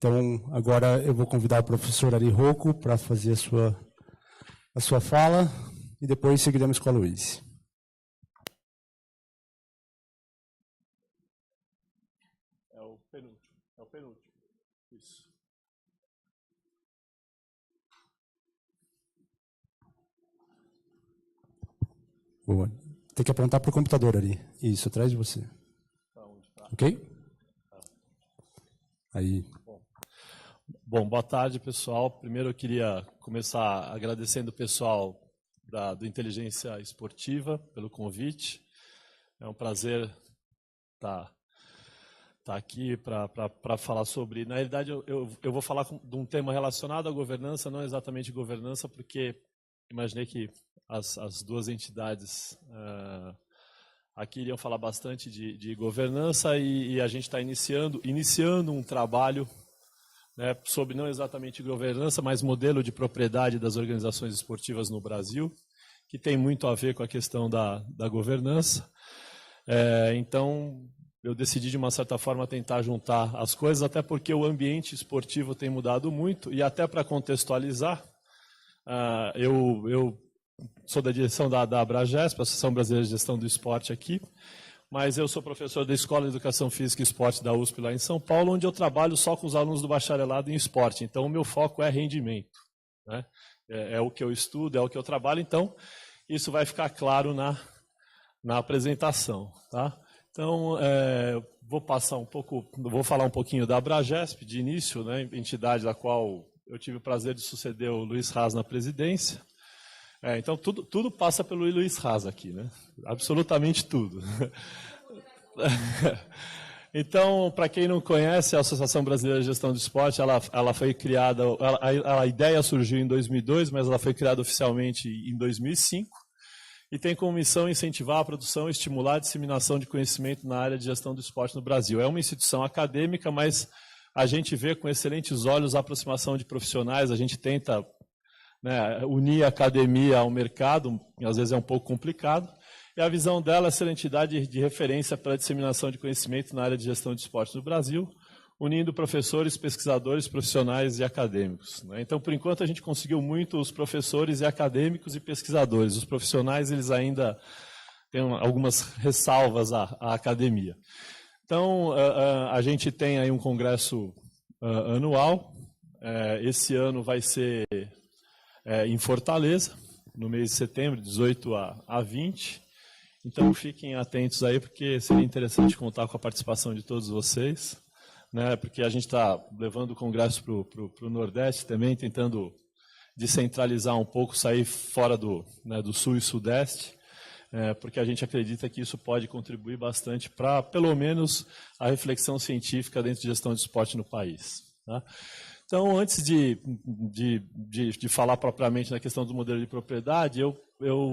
Então, agora eu vou convidar o professor Ari Rocco para fazer a sua fala e depois seguiremos com a Luiz. É o penúltimo. Isso. Boa. Tem que apontar para o computador ali. Isso, atrás de você. Ok? Aí. Bom, boa tarde, pessoal. Primeiro eu queria começar agradecendo o pessoal do Inteligência Esportiva pelo convite. É um prazer estar aqui para falar sobre... Na realidade, eu vou falar de um tema relacionado à governança, não exatamente governança, porque imaginei que as duas entidades aqui iriam falar bastante de governança e a gente está iniciando um trabalho, né, sobre não exatamente governança, mas modelo de propriedade das organizações esportivas no Brasil, que tem muito a ver com a questão da governança. Então, eu decidi, de uma certa forma, tentar juntar as coisas, até porque o ambiente esportivo tem mudado muito, e até para contextualizar, eu sou da direção da Abragesp, Associação Brasileira de Gestão do Esporte aqui, mas eu sou professor da Escola de Educação Física e Esporte da USP lá em São Paulo, onde eu trabalho só com os alunos do bacharelado em esporte. Então, o meu foco é rendimento, né? É o que eu estudo, é o que eu trabalho. Então, isso vai ficar claro na apresentação, tá? Então, vou falar um pouquinho da Abragesp de início, né? Entidade da qual eu tive o prazer de suceder o Luiz Haas na presidência. Então, tudo passa pelo Luiz Haas aqui, né? Absolutamente tudo. Então, para quem não conhece, a Associação Brasileira de Gestão do Esporte, ela foi criada, a ideia surgiu em 2002, mas ela foi criada oficialmente em 2005, e tem como missão incentivar a produção, estimular a disseminação de conhecimento na área de gestão do esporte no Brasil. É uma instituição acadêmica, mas a gente vê com excelentes olhos a aproximação de profissionais, a gente tenta, né, unir a academia ao mercado, às vezes é um pouco complicado, e a visão dela é ser entidade de referência para a disseminação de conhecimento na área de gestão de esporte no Brasil, unindo professores, pesquisadores, profissionais e acadêmicos, né? Então, por enquanto, a gente conseguiu muito os professores e acadêmicos e pesquisadores. Os profissionais, eles ainda têm algumas ressalvas à academia. Então, a gente tem aí um congresso anual. Esse ano vai ser em Fortaleza, no mês de setembro, 18 a 20. Então, fiquem atentos aí, porque seria interessante contar com a participação de todos vocês, né? Porque a gente está levando o congresso para o Nordeste também, tentando descentralizar um pouco, sair fora do Sul e Sudeste, porque a gente acredita que isso pode contribuir bastante para, pelo menos, a reflexão científica dentro de gestão de esporte no país, tá? Então, antes de falar propriamente na questão do modelo de propriedade, eu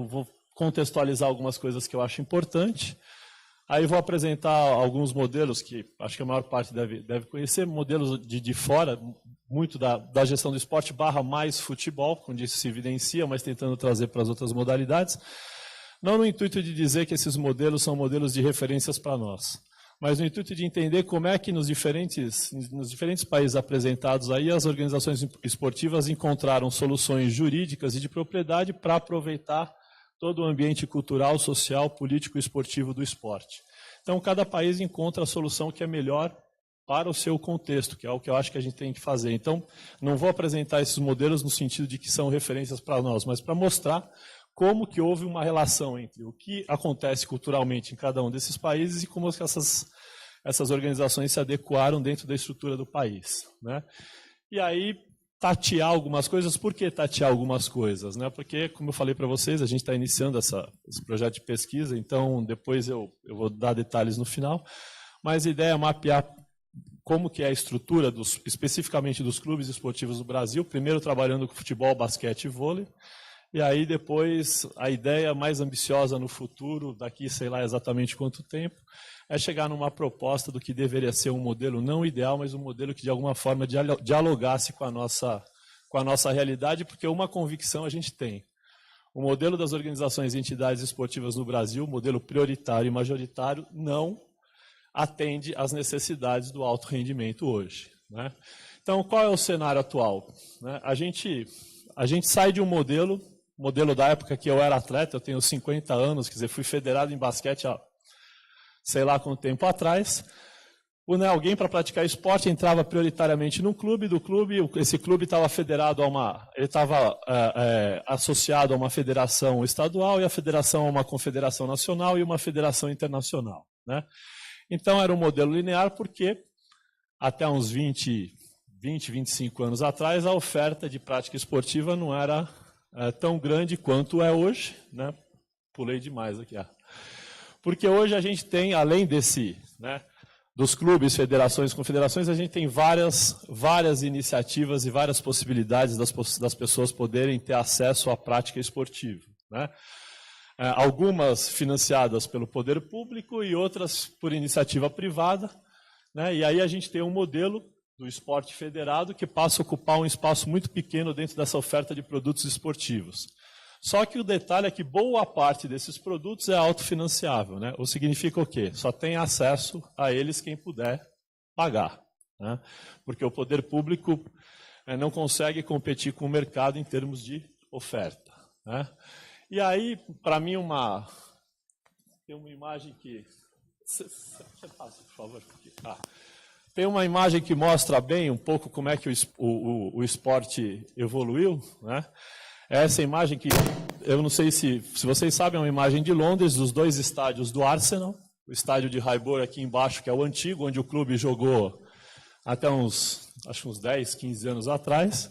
vou contextualizar algumas coisas que eu acho importante. Aí vou apresentar alguns modelos que acho que a maior parte deve conhecer, modelos de fora, muito da gestão do esporte / mais futebol, onde isso se evidencia, mas tentando trazer para as outras modalidades. Não no intuito de dizer que esses modelos são modelos de referências para nós, mas no intuito de entender como é que nos diferentes países apresentados aí, as organizações esportivas encontraram soluções jurídicas e de propriedade para aproveitar todo o ambiente cultural, social, político e esportivo do esporte. Então, cada país encontra a solução que é melhor para o seu contexto, que é o que eu acho que a gente tem que fazer. Então, não vou apresentar esses modelos no sentido de que são referências para nós, mas para mostrar como que houve uma relação entre o que acontece culturalmente em cada um desses países e como que essas organizações se adequaram dentro da estrutura do país, né? E aí, tatear algumas coisas. Por que tatear algumas coisas, né? Porque, como eu falei para vocês, a gente está iniciando esse projeto de pesquisa, então depois eu vou dar detalhes no final, mas a ideia é mapear como que é a estrutura, especificamente dos clubes esportivos do Brasil, primeiro trabalhando com futebol, basquete e vôlei, e aí depois a ideia mais ambiciosa no futuro, daqui sei lá exatamente quanto tempo, é chegar numa proposta do que deveria ser um modelo não ideal, mas um modelo que de alguma forma dialogasse com a nossa realidade, porque uma convicção a gente tem. O modelo das organizações e entidades esportivas no Brasil, modelo prioritário e majoritário, não atende às necessidades do alto rendimento hoje, né? Então, qual é o cenário atual? Né? A gente sai de um modelo da época que eu era atleta, eu tenho 50 anos, quer dizer, fui federado em basquete há sei lá quanto tempo atrás. Alguém para praticar esporte entrava prioritariamente num clube, esse clube estava federado ele estava associado a uma federação estadual, e a federação a uma confederação nacional e uma federação internacional. Né? Então era um modelo linear, porque até uns 25 anos atrás, a oferta de prática esportiva não era tão grande quanto é hoje. Né? Pulei demais aqui. Porque hoje a gente tem, além dos clubes, federações, confederações, a gente tem várias iniciativas e várias possibilidades das pessoas poderem ter acesso à prática esportiva. Né? Algumas financiadas pelo poder público e outras por iniciativa privada. Né? E aí a gente tem um modelo do esporte federado que passa a ocupar um espaço muito pequeno dentro dessa oferta de produtos esportivos. Só que o detalhe é que boa parte desses produtos é autofinanciável, né? Ou significa o quê? Só tem acesso a eles quem puder pagar. Né? Porque o poder público não consegue competir com o mercado em termos de oferta. Né? E aí, para mim, tem uma imagem que... Você passa, por favor. Tem uma imagem que mostra bem um pouco como é que o esporte evoluiu, né? Essa imagem que, eu não sei se vocês sabem, é uma imagem de Londres, dos 2 estádios do Arsenal. O estádio de Highbury aqui embaixo, que é o antigo, onde o clube jogou até acho uns 10, 15 anos atrás.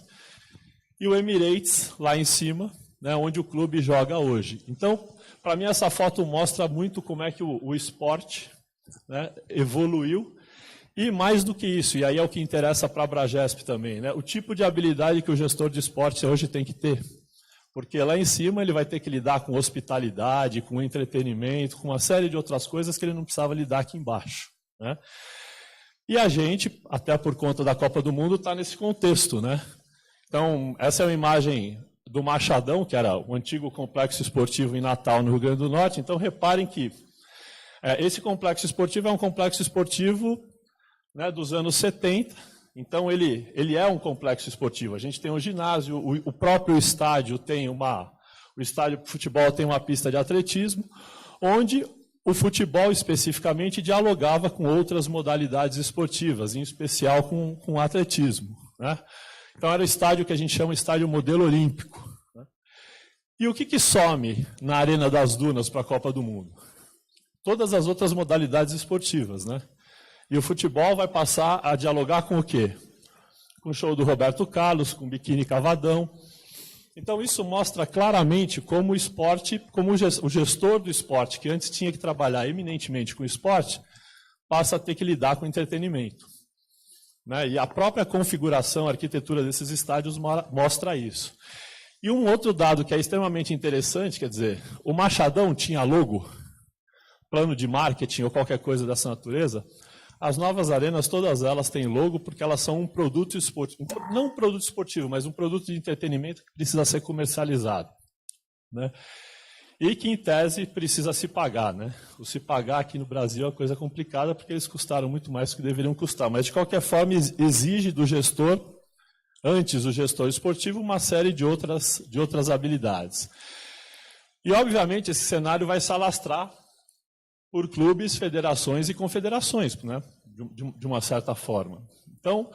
E o Emirates, lá em cima, né, onde o clube joga hoje. Então, para mim, essa foto mostra muito como é que o esporte, né, evoluiu. E mais do que isso, e aí é o que interessa para a Abragesp também, né, o tipo de habilidade que o gestor de esporte hoje tem que ter. Porque lá em cima ele vai ter que lidar com hospitalidade, com entretenimento, com uma série de outras coisas que ele não precisava lidar aqui embaixo. Né? E a gente, até por conta da Copa do Mundo, está nesse contexto. Né? Então, essa é uma imagem do Machadão, que era o antigo complexo esportivo em Natal, no Rio Grande do Norte. Então, reparem que esse complexo esportivo é um complexo esportivo, né, dos anos 70. Então, ele é um complexo esportivo. A gente tem um ginásio, o próprio estádio o estádio de futebol tem uma pista de atletismo, onde o futebol especificamente dialogava com outras modalidades esportivas, em especial com o atletismo. Né? Então, era o estádio que a gente chama de estádio modelo olímpico. Né? E o que some na Arena das Dunas para a Copa do Mundo? Todas as outras modalidades esportivas, né? E o futebol vai passar a dialogar com o quê? Com o show do Roberto Carlos, com o Biquíni Cavadão. Então, isso mostra claramente como o esporte, como o gestor do esporte, que antes tinha que trabalhar eminentemente com o esporte, passa a ter que lidar com o entretenimento. Né? E a própria configuração, a arquitetura desses estádios mostra isso. E um outro dado que é extremamente interessante, quer dizer, o Machadão tinha logo, plano de marketing ou qualquer coisa dessa natureza. As novas arenas, todas elas têm logo porque elas são um produto esportivo, não um produto esportivo, mas um produto de entretenimento que precisa ser comercializado. Né? E que, em tese, precisa se pagar. Né? O se pagar aqui no Brasil é uma coisa complicada porque eles custaram muito mais do que deveriam custar. Mas, de qualquer forma, exige do gestor, antes do gestor esportivo, uma série de outras habilidades. E, obviamente, esse cenário vai se alastrar por clubes, federações e confederações, né? de uma certa forma. Então,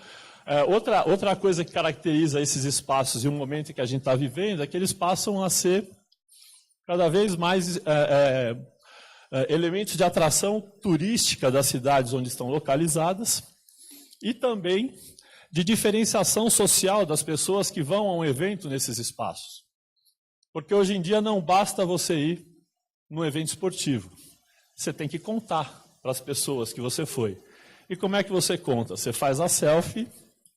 outra coisa que caracteriza esses espaços e o momento em que a gente está vivendo é que eles passam a ser cada vez mais elementos de atração turística das cidades onde estão localizadas e também de diferenciação social das pessoas que vão a um evento nesses espaços. Porque hoje em dia não basta você ir num evento esportivo. Você tem que contar para as pessoas que você foi. E como é que você conta? Você faz a selfie,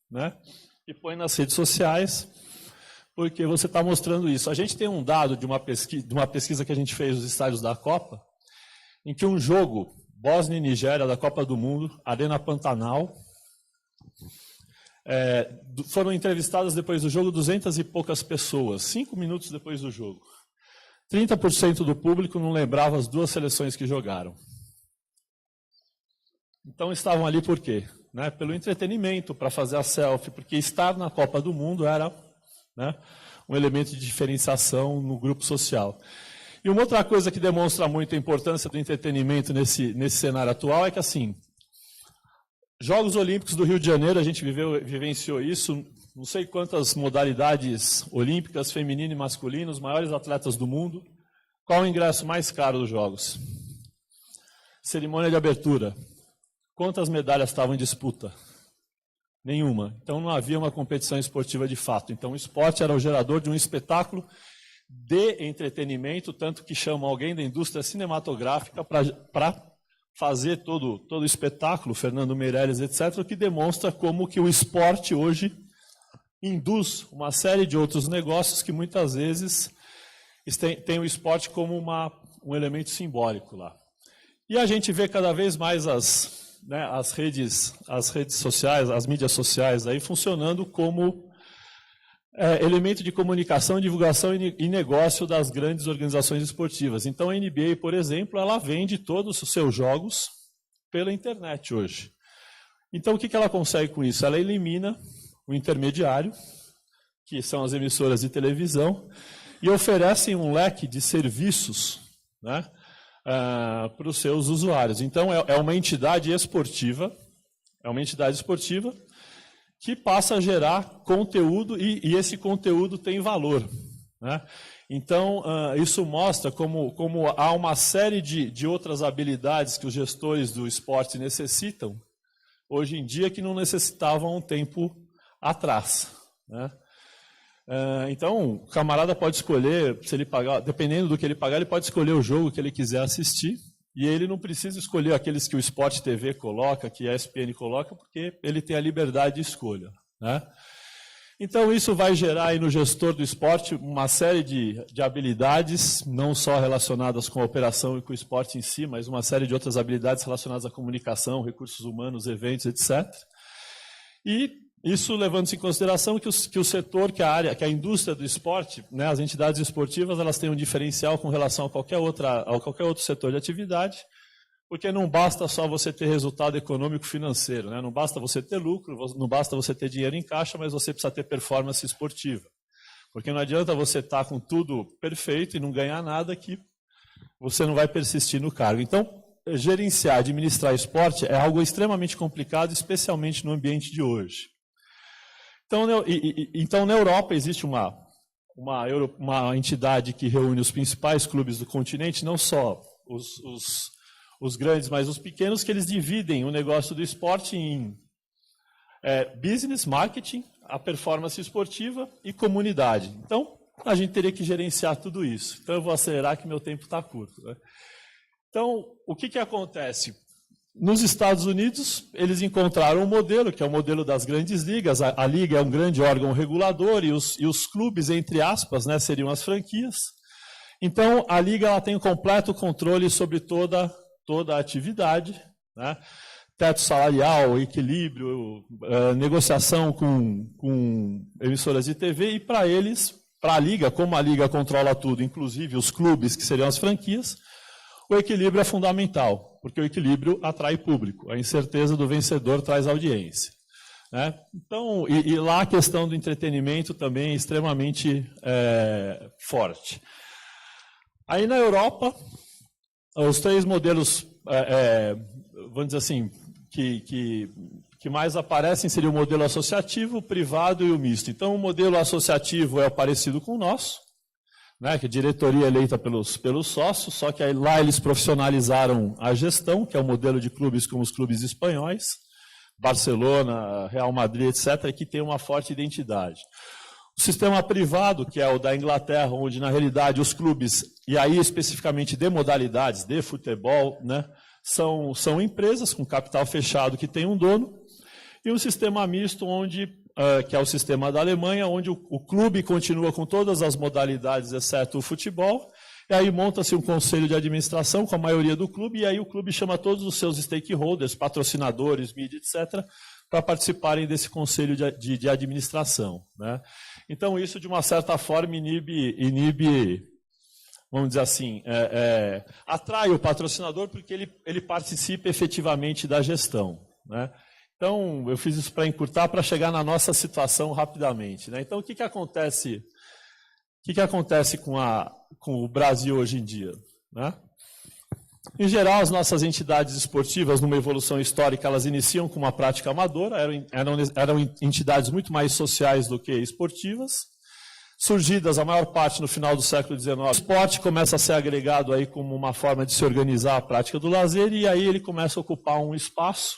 né, e põe nas redes sociais, porque você está mostrando isso. A gente tem um dado de uma pesquisa que a gente fez nos estádios da Copa, em que um jogo, Bósnia e Nigéria, da Copa do Mundo, Arena Pantanal, foram entrevistadas depois do jogo 200 e poucas pessoas, 5 minutos depois do jogo. 30% do público não lembrava as duas seleções que jogaram. Então estavam ali por quê? né, pelo entretenimento, para fazer a selfie, porque estar na Copa do Mundo era, né, um elemento de diferenciação no grupo social. E uma outra coisa que demonstra muito a importância do entretenimento nesse cenário atual é que, assim, Jogos Olímpicos do Rio de Janeiro, a gente vivenciou isso, não sei quantas modalidades olímpicas, feminino e masculino, os maiores atletas do mundo. Qual o ingresso mais caro dos Jogos? Cerimônia de abertura. Quantas medalhas estavam em disputa? Nenhuma. Então não havia uma competição esportiva de fato. Então o esporte era o gerador de um espetáculo de entretenimento, tanto que chamam alguém da indústria cinematográfica para fazer todo o espetáculo, Fernando Meirelles, etc., o que demonstra como que o esporte hoje induz uma série de outros negócios que muitas vezes tem o esporte como um elemento simbólico lá. E a gente vê cada vez mais as redes sociais, as mídias sociais aí funcionando como elemento de comunicação, divulgação e negócio das grandes organizações esportivas. Então, a NBA, por exemplo, ela vende todos os seus jogos pela internet hoje. Então, o que ela consegue com isso? Ela elimina o intermediário, que são as emissoras de televisão, e oferecem um leque de serviços, né, para os seus usuários. Então, é uma entidade esportiva, que passa a gerar conteúdo e esse conteúdo tem valor, né? Então, isso mostra como há uma série de outras habilidades que os gestores do esporte necessitam, hoje em dia, que não necessitavam um tempo atrás, né? Então, o camarada pode escolher, se ele pagar, dependendo do que ele pagar, ele pode escolher o jogo que ele quiser assistir, e ele não precisa escolher aqueles que o Sport TV coloca, que a ESPN coloca, porque ele tem a liberdade de escolha, né? Então, isso vai gerar aí no gestor do esporte uma série de habilidades, não só relacionadas com a operação e com o esporte em si, mas uma série de outras habilidades relacionadas à comunicação, recursos humanos, eventos, etc. E isso levando-se em consideração que o setor, que a indústria do esporte, né, as entidades esportivas, elas têm um diferencial com relação a qualquer outro setor de atividade, porque não basta só você ter resultado econômico financeiro, né? Não basta você ter lucro, não basta você ter dinheiro em caixa, mas você precisa ter performance esportiva. Porque não adianta você estar com tudo perfeito e não ganhar nada, que você não vai persistir no cargo. Então, gerenciar, administrar esporte é algo extremamente complicado, especialmente no ambiente de hoje. Então, na Europa existe uma entidade que reúne os principais clubes do continente, não só os grandes, mas os pequenos, que eles dividem o negócio do esporte em business, marketing, a performance esportiva e comunidade. Então, a gente teria que gerenciar tudo isso. Então, eu vou acelerar que meu tempo está curto, né? Então, o que acontece? Nos Estados Unidos, eles encontraram um modelo, que é o modelo das grandes ligas. A liga é um grande órgão regulador e os clubes, entre aspas, né, seriam as franquias. Então, a liga ela tem um completo controle sobre toda a atividade, né? Teto salarial, equilíbrio, negociação com emissoras de TV, e para a liga, como a liga controla tudo, inclusive os clubes, que seriam as franquias, o equilíbrio é fundamental, porque o equilíbrio atrai público. A incerteza do vencedor traz audiência, né? Então, e lá a questão do entretenimento também é extremamente forte. Aí na Europa, os três modelos, vamos dizer assim, que mais aparecem seria o modelo associativo, o privado e o misto. Então, o modelo associativo é o parecido com o nosso, né, que é a diretoria eleita pelos sócios, só que aí lá eles profissionalizaram a gestão, que é o modelo de clubes como os clubes espanhóis, Barcelona, Real Madrid, etc., que tem uma forte identidade. O sistema privado, que é o da Inglaterra, onde na realidade os clubes, e aí especificamente de modalidades, de futebol, né, são empresas com capital fechado que tem um dono, e um sistema misto, que é o sistema da Alemanha, onde o clube continua com todas as modalidades, exceto o futebol, e aí monta-se um conselho de administração com a maioria do clube, e aí o clube chama todos os seus stakeholders, patrocinadores, mídia, etc., para participarem desse conselho de administração, né? Então, isso, de uma certa forma, inibe, vamos dizer assim, atrai o patrocinador porque ele participa efetivamente da gestão, né? Então, eu fiz isso para encurtar, para chegar na nossa situação rapidamente, né? Então, o que acontece com o Brasil hoje em dia, né? Em geral, as nossas entidades esportivas, numa evolução histórica, elas iniciam com uma prática amadora, eram entidades muito mais sociais do que esportivas, surgidas a maior parte no final do século XIX. O esporte começa a ser agregado aí como uma forma de se organizar a prática do lazer, e aí ele começa a ocupar um espaço,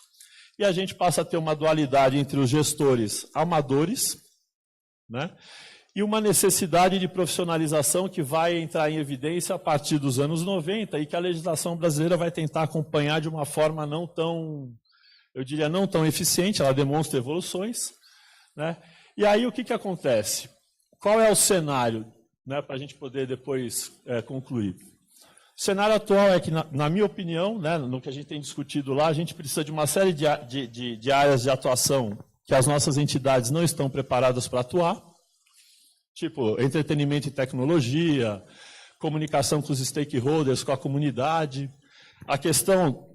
e a gente passa a ter uma dualidade entre os gestores amadores, né, e uma necessidade de profissionalização que vai entrar em evidência a partir dos anos 90 e que a legislação brasileira vai tentar acompanhar de uma forma não tão, eu diria, não tão eficiente, ela demonstra evoluções, né? E aí o que acontece? Qual é o cenário, né, para a gente poder depois concluir? O cenário atual é que, na minha opinião, né, no que a gente tem discutido lá, a gente precisa de uma série de áreas de atuação que as nossas entidades não estão preparadas para atuar, tipo entretenimento e tecnologia, comunicação com os stakeholders, com a comunidade, a questão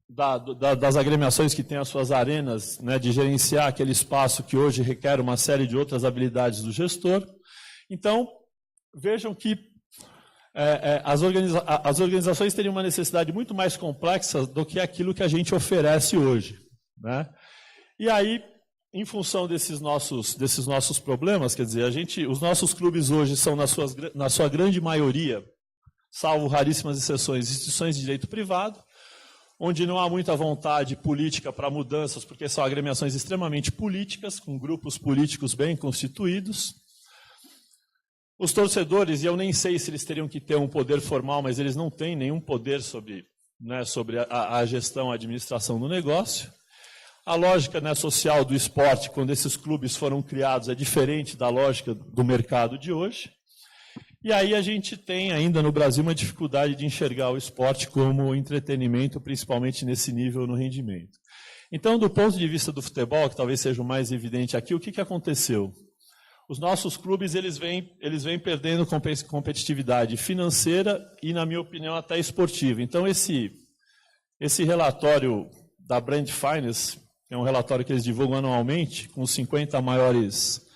das agremiações que têm as suas arenas, né, de gerenciar aquele espaço que hoje requer uma série de outras habilidades do gestor. Então, vejam que as organizações teriam uma necessidade muito mais complexa do que aquilo que a gente oferece hoje, né? E aí, em função desses nossos problemas, quer dizer, os nossos clubes hoje são, na sua grande maioria, salvo raríssimas exceções, instituições de direito privado, onde não há muita vontade política para mudanças, porque são agremiações extremamente políticas, com grupos políticos bem constituídos. Os torcedores, e eu nem sei se eles teriam que ter um poder formal, mas eles não têm nenhum poder sobre a gestão, a administração do negócio. A lógica, né, social do esporte, quando esses clubes foram criados, é diferente da lógica do mercado de hoje. E aí a gente tem ainda no Brasil uma dificuldade de enxergar o esporte como entretenimento, principalmente nesse nível no rendimento. Então, do ponto de vista do futebol, que talvez seja o mais evidente aqui, o que aconteceu? Os nossos clubes eles vêm perdendo competitividade financeira e, na minha opinião, até esportiva. Então, esse relatório da Brand Finance, é um relatório que eles divulgam anualmente, com os 50 maiores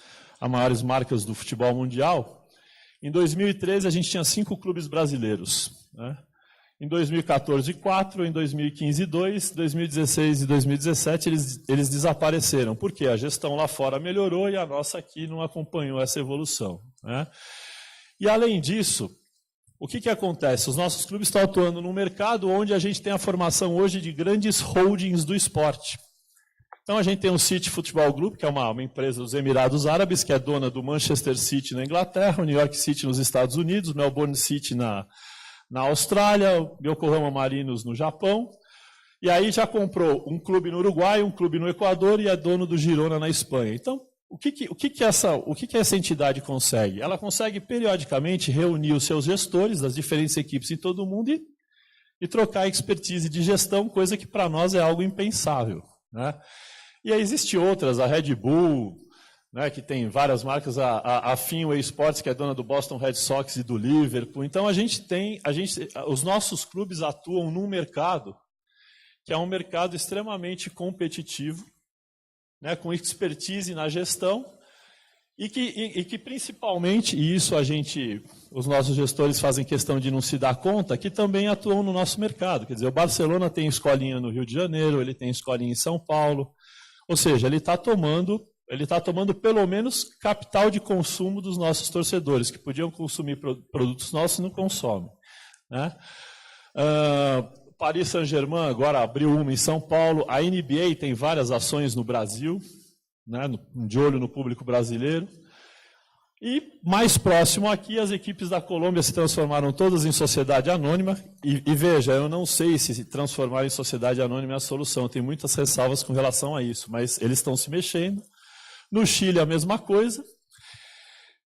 marcas do futebol mundial. Em 2013, a gente tinha 5 clubes brasileiros, né? Em 2014, 4, em 2015, 2, 2016 e 2017, eles desapareceram. Por quê? A gestão lá fora melhorou e a nossa aqui não acompanhou essa evolução, né? E, além disso, o que acontece? Os nossos clubes estão atuando num mercado onde a gente tem a formação hoje de grandes holdings do esporte. Então, a gente tem o City Football Group, que é uma empresa dos Emirados Árabes, que é dona do Manchester City na Inglaterra, o New York City nos Estados Unidos, o Melbourne City na Austrália, o Yokohama Marinos no Japão. E aí já comprou um clube no Uruguai, um clube no Equador e é dono do Girona na Espanha. Então, o que essa entidade consegue? Ela consegue, periodicamente, reunir os seus gestores das diferentes equipes em todo o mundo e trocar expertise de gestão, coisa que para nós é algo impensável, né? E aí existem outras, a Red Bull, né, que tem várias marcas, a Fenway Sports, que é dona do Boston Red Sox e do Liverpool. Então, os nossos clubes atuam num mercado que é um mercado extremamente competitivo, né, com expertise na gestão, e que principalmente, e isso os nossos gestores fazem questão de não se dar conta, que também atuam no nosso mercado. Quer dizer, o Barcelona tem escolinha no Rio de Janeiro, ele tem escolinha em São Paulo, ou seja, ele está tomando pelo menos capital de consumo dos nossos torcedores, que podiam consumir produtos nossos e não consomem, né? Paris Saint-Germain agora abriu uma em São Paulo, a NBA tem várias ações no Brasil, né, de olho no público brasileiro. E mais próximo aqui, as equipes da Colômbia se transformaram todas em sociedade anônima. E veja, eu não sei se transformar em sociedade anônima é a solução, tem muitas ressalvas com relação a isso, mas eles estão se mexendo. No Chile, a mesma coisa.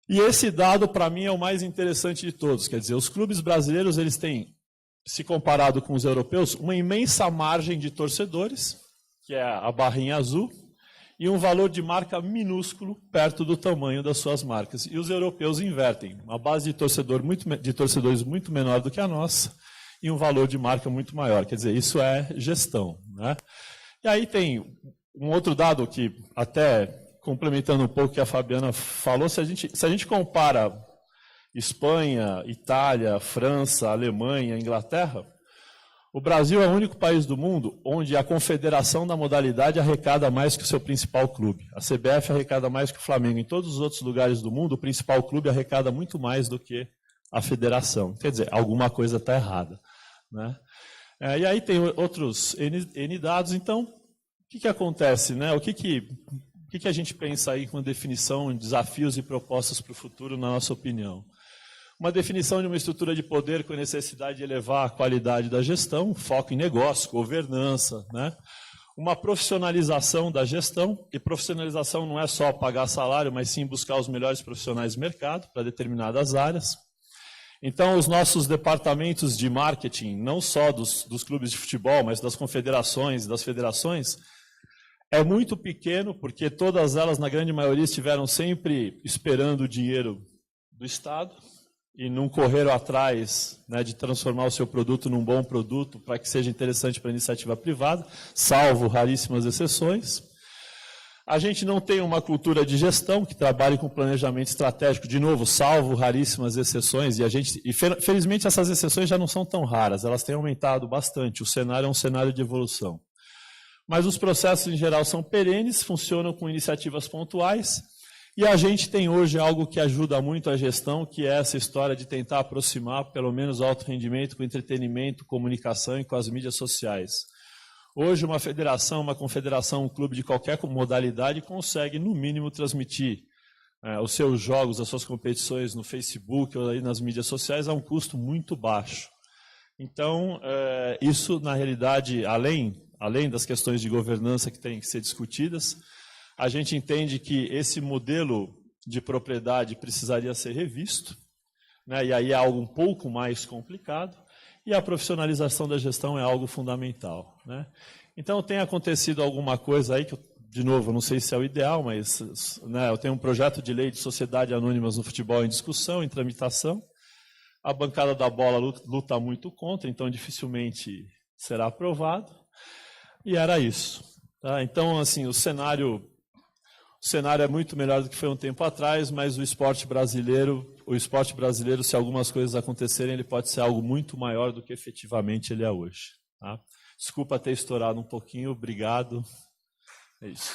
E esse dado, para mim, é o mais interessante de todos. Quer dizer, os clubes brasileiros eles têm, se comparado com os europeus, uma imensa margem de torcedores, que é a barrinha azul, e um valor de marca minúsculo perto do tamanho das suas marcas. E os europeus invertem, uma base de torcedores muito menor do que a nossa e um valor de marca muito maior. Quer dizer, isso é gestão, né? E aí tem Um outro dado que, até complementando um pouco o que a Fabiana falou, se a gente compara Espanha, Itália, França, Alemanha, Inglaterra, o Brasil é o único país do mundo onde a confederação da modalidade arrecada mais que o seu principal clube. A CBF arrecada mais que o Flamengo. Em todos os outros lugares do mundo, o principal clube arrecada muito mais do que a federação. Quer dizer, alguma coisa está errada, né? E aí tem outros N dados. Então, o que acontece, né? O que a gente pensa aí com a definição, desafios e propostas para o futuro, na nossa opinião? Uma definição de uma estrutura de poder com necessidade de elevar a qualidade da gestão, foco em negócio, governança, né? Uma profissionalização da gestão, e profissionalização não é só pagar salário, mas sim buscar os melhores profissionais do mercado para determinadas áreas. Então, os nossos departamentos de marketing, não só dos clubes de futebol, mas das confederações, das federações, é muito pequeno, porque todas elas, na grande maioria, estiveram sempre esperando o dinheiro do Estado e não correram atrás, né, de transformar o seu produto num bom produto para que seja interessante para a iniciativa privada, salvo raríssimas exceções. A gente não tem uma cultura de gestão que trabalhe com planejamento estratégico, de novo, salvo raríssimas exceções, e felizmente essas exceções já não são tão raras, elas têm aumentado bastante, o cenário é um cenário de evolução. Mas os processos em geral são perenes, funcionam com iniciativas pontuais, e a gente tem hoje algo que ajuda muito a gestão, que é essa história de tentar aproximar pelo menos o alto rendimento com entretenimento, comunicação e com as mídias sociais. Hoje uma federação, uma confederação, um clube de qualquer modalidade consegue no mínimo transmitir os seus jogos, as suas competições no Facebook ou aí nas mídias sociais a um custo muito baixo. Então, isso na realidade, além das questões de governança que têm que ser discutidas, a gente entende que esse modelo de propriedade precisaria ser revisto, né, e aí é algo um pouco mais complicado, e a profissionalização da gestão é algo fundamental, né? Então tem acontecido alguma coisa aí que, de novo, eu não sei se é o ideal, mas, né, eu tenho um projeto de lei de sociedade anônimas no futebol em discussão, em tramitação. A bancada da bola luta muito contra, então dificilmente será aprovado. E era isso, tá? Então, assim, o cenário é muito melhor do que foi um tempo atrás, mas o esporte brasileiro, se algumas coisas acontecerem, ele pode ser algo muito maior do que efetivamente ele é hoje, tá? Desculpa ter estourado um pouquinho, obrigado. É isso.